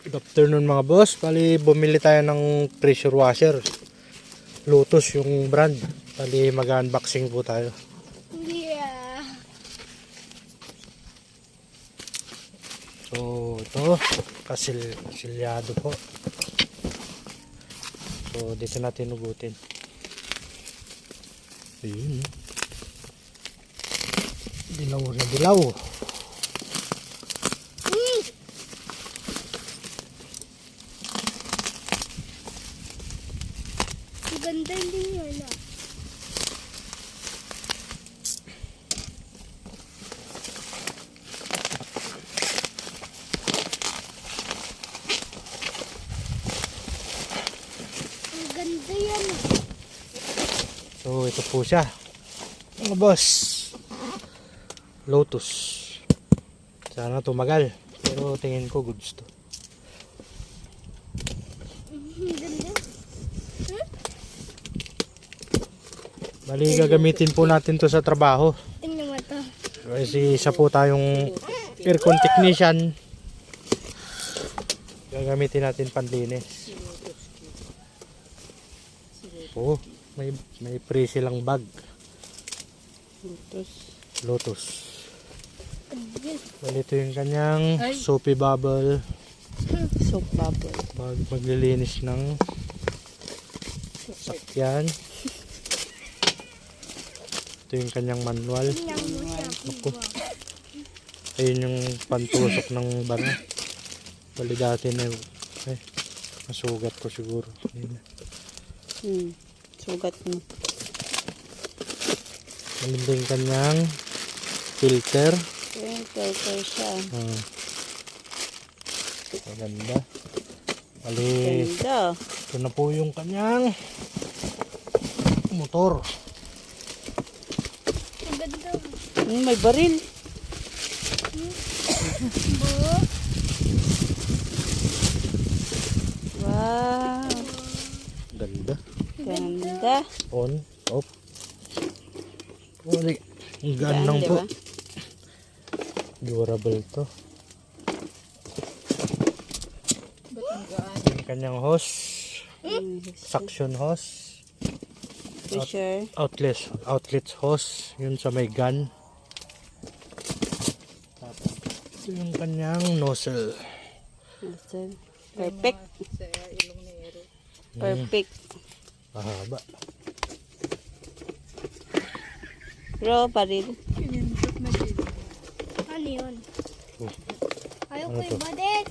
Good afternoon mga boss. Bali bumili tayo ng pressure washer. Lotus yung brand. Bali mag-unboxing po tayo. Yeah. So ito, kasilyado po. So dito natin ugutin. Ayun. Dilaw na dilaw. Ganda din yun ah. Ang ganda yan ah. So ito po siya. Mga boss. Lotus. Sana tumagal. Pero tingin ko goods to. Ang ganda. Bali gagamitin po natin to sa trabaho. Tingnan mo to. Kasi isa po tayong aircon technician. Gagamitin natin panlinis. Oh, may free silang bag. Lotus. Bali ito yung kanyang soapy bubble. Soap bubble. Maglilinis ng sakyan. Ito yung kanyang manual. Tingnan mo siya. Ako. Ayun yung pantusok ng bana. Bali dati na masugat ko siguro. Sugat mo. Ayun yung kanyang filter. Filter siya. Maganda. Bali Ganda. ito na po yung kanyang motor. Ang ganda. May baril. Bo. Wow. Ganda. Ganda. On, off. Wali. Ang gaan lang po. Durable to. Yung kanyang hose. Suction hose. Pusher. Outlet hose. Yun sa may gun. Ito yung kanyang nozzle. Perfect. Perfect. Mahaba. Bro, baril. Ano yun? Oh. Ayaw Ano ko to? yung badet.